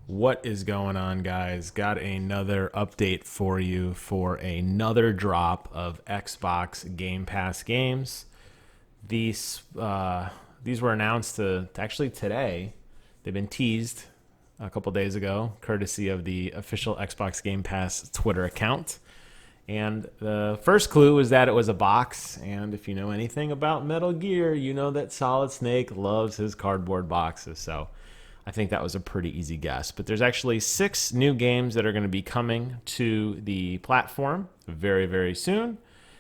What is going on, guys? Got another update for you for another drop of Xbox Game Pass games. These were announced actually today. They've been teased a couple days ago, courtesy of the official Xbox Game Pass Twitter account. And the first clue was that it was a box. And if you know anything about Metal Gear, you know that Solid Snake loves his cardboard boxes. So I think that was a pretty easy guess. But there's actually 6 new games that are going to be coming to the platform very, very soon.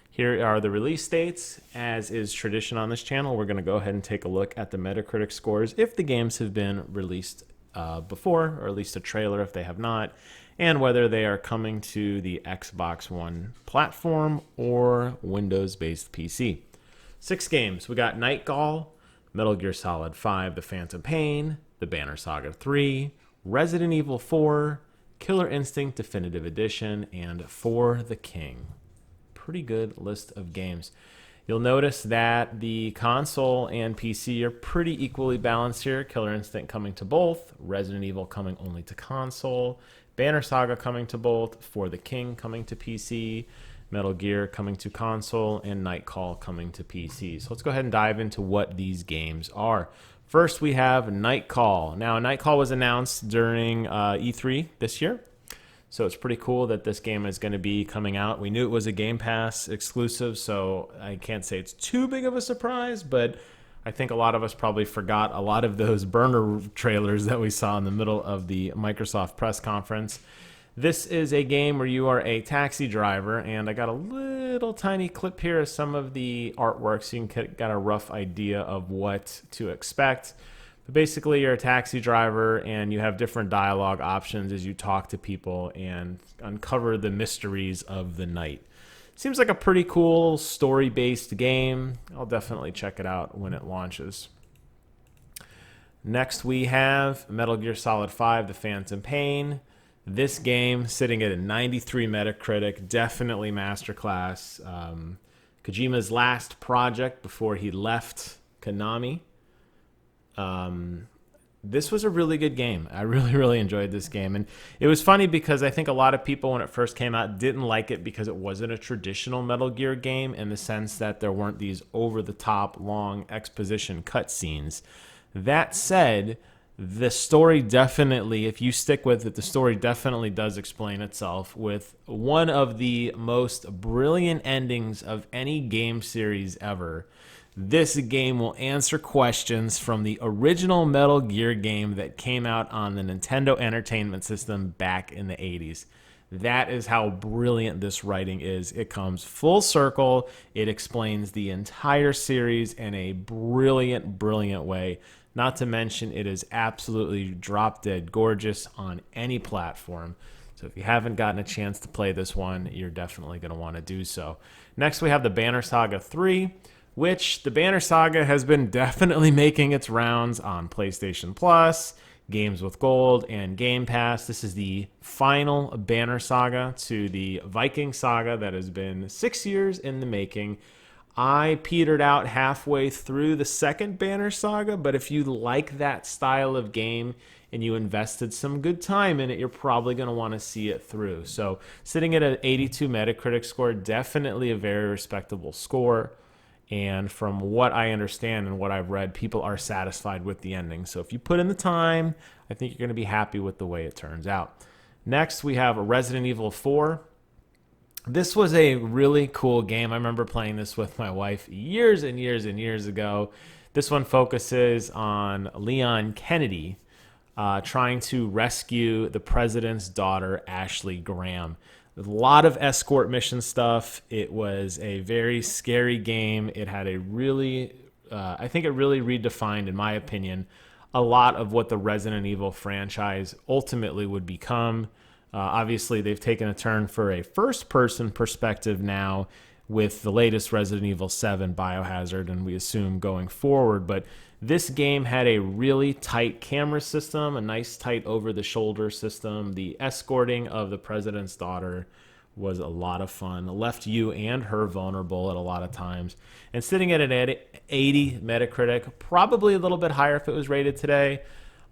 Here are the release dates. As is tradition on this channel, we're going to go ahead and take a look at the Metacritic scores if the games have been released before, or at least a trailer if they have not, and whether they are coming to the Xbox One platform or Windows-based PC. 6 games. We got Nightcall, Metal Gear Solid 5, The Phantom Pain, The Banner Saga 3, Resident Evil 4, Killer Instinct Definitive Edition, and For the King. Pretty good list of games. You'll notice that the console and PC are pretty equally balanced here. Killer Instinct coming to both, Resident Evil coming only to console, Banner Saga coming to both, For the King coming to PC, Metal Gear coming to console, and Nightcall coming to PC. So let's go ahead and dive into what these games are. First, we have Nightcall. Now, Nightcall was announced during E3 this year, so it's pretty cool that this game is going to be coming out. We knew it was a Game Pass exclusive, so I can't say it's too big of a surprise, but I think a lot of us probably forgot a lot of those burner trailers that we saw in the middle of the Microsoft press conference. This is a game where you are a taxi driver, and I got a little tiny clip here of some of the artwork so you can get a rough idea of what to expect. But basically, you're a taxi driver, and you have different dialogue options as you talk to people and uncover the mysteries of the night. Seems like a pretty cool story-based game. I'll definitely check it out when it launches. Next, we have Metal Gear Solid 5, The Phantom Pain. This game sitting at a 93 Metacritic, definitely masterclass. Kojima's last project before he left Konami. This was a really good game. I really enjoyed this game. And it was funny because I think a lot of people when it first came out didn't like it because it wasn't a traditional Metal Gear game in the sense that there weren't these over-the-top long exposition cutscenes. That said, the story definitely, if you stick with it, the story definitely does explain itself with one of the most brilliant endings of any game series ever. This game will answer questions from the original Metal Gear game that came out on the Nintendo Entertainment System back in the 80s. That is how brilliant this writing is. It comes full circle. It explains the entire series in a brilliant way. Not to mention, it is absolutely drop-dead gorgeous on any platform. So if you haven't gotten a chance to play this one, you're definitely going to want to do so. Next, we have the Banner Saga 3, which the Banner Saga has been definitely making its rounds on PlayStation Plus, Games with Gold, and Game Pass. This is the final Banner Saga to the Viking Saga that has been 6 years in the making. I petered out halfway through the second Banner Saga, but if you like that style of game and you invested some good time in it, you're probably going to want to see it through. So sitting at an 82 Metacritic score, definitely a very respectable score. And from what I understand and what I've read, people are satisfied with the ending. So if you put in the time, I think you're going to be happy with the way it turns out. Next, we have Resident Evil 4. This was a really cool game. I remember playing this with my wife years and years ago. This one focuses on Leon Kennedy trying to rescue the president's daughter, Ashley Graham. A lot of escort mission stuff. It was a very scary game. It had a really, I think it really redefined, in my opinion, a lot of what the Resident Evil franchise ultimately would become. Obviously, they've taken a turn for a first-person perspective now with the latest Resident Evil 7 Biohazard, and we assume going forward. But this game had a really tight camera system, a nice tight over-the-shoulder system. The escorting of the president's daughter was a lot of fun. It left you and her vulnerable at a lot of times. And sitting at an 80 Metacritic, probably a little bit higher if it was rated today.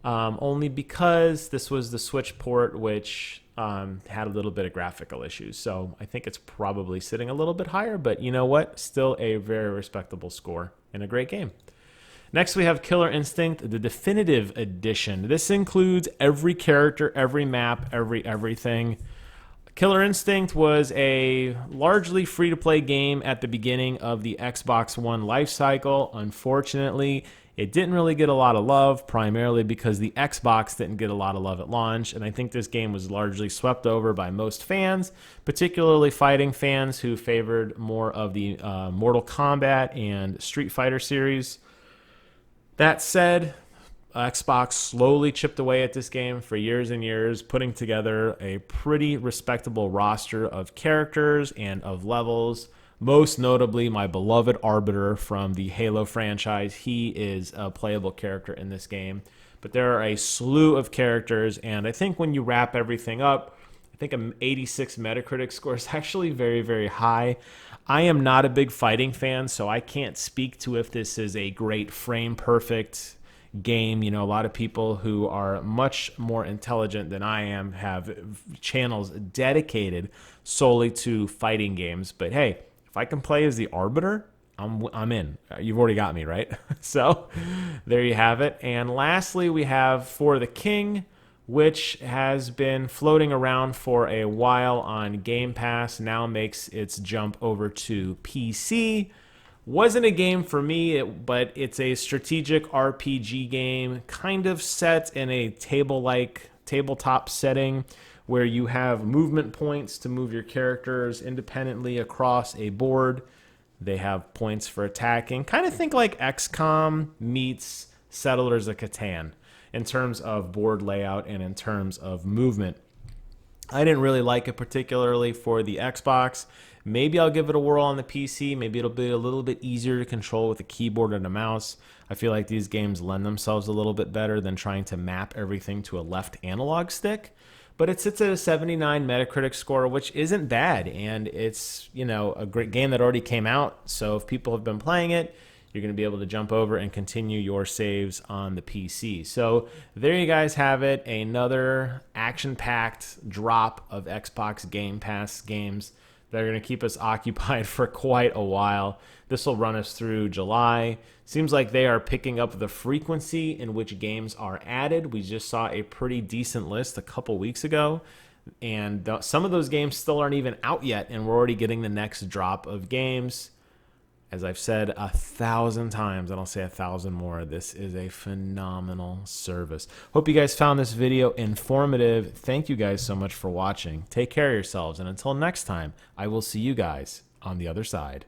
only because this was the Switch port, which had a little bit of graphical issues. So I think it's probably sitting a little bit higher, but you know what? Still a very respectable score and a great game. Next, we have Killer Instinct, the Definitive Edition. This includes every character, every map, everything. Killer Instinct was a largely free-to-play game at the beginning of the Xbox One life cycle. Unfortunately, it didn't really get a lot of love, primarily because the Xbox didn't get a lot of love at launch, and I think this game was largely swept over by most fans, particularly fighting fans who favored more of the Mortal Kombat and Street Fighter series. That said, Xbox slowly chipped away at this game for years and years, putting together a pretty respectable roster of characters and of levels. Most notably, my beloved Arbiter from the Halo franchise. He is a playable character in this game. But there are a slew of characters, and I think when you wrap everything up, I think an 86 Metacritic score is actually very, very high. I am not a big fighting fan, so I can't speak to if this is a great frame-perfect game. You know, a lot of people who are much more intelligent than I am have channels dedicated solely to fighting games. But hey, if I can play as the Arbiter, I'm in. You've already got me, right? So there you have it. And lastly, we have For the King, which has been floating around for a while on Game Pass, now makes its jump over to PC. Wasn't a game for me, but it's a strategic RPG game, kind of set in a tabletop setting where you have movement points to move your characters independently across a board. They have points for attacking. Kind of think like XCOM meets Settlers of Catan in terms of board layout and in terms of movement. I didn't really like it particularly for the Xbox. Maybe I'll give it a whirl on the PC. Maybe it'll be a little bit easier to control with a keyboard and a mouse. I feel like these games lend themselves a little bit better than trying to map everything to a left analog stick. But it sits at a 79 Metacritic score, which isn't bad. And it's, you know, a great game that already came out. So if people have been playing it, you're going to be able to jump over and continue your saves on the PC. So there you guys have it. Another action-packed drop of Xbox Game Pass games that are going to keep us occupied for quite a while. This will run us through July. Seems like they are picking up the frequency in which games are added. We just saw a pretty decent list a couple weeks ago, and some of those games still aren't even out yet, and we're already getting the next drop of games. As I've said 1,000 times, and I'll say 1,000 more, this is a phenomenal service. Hope you guys found this video informative. Thank you guys so much for watching. Take care of yourselves, and until next time, I will see you guys on the other side.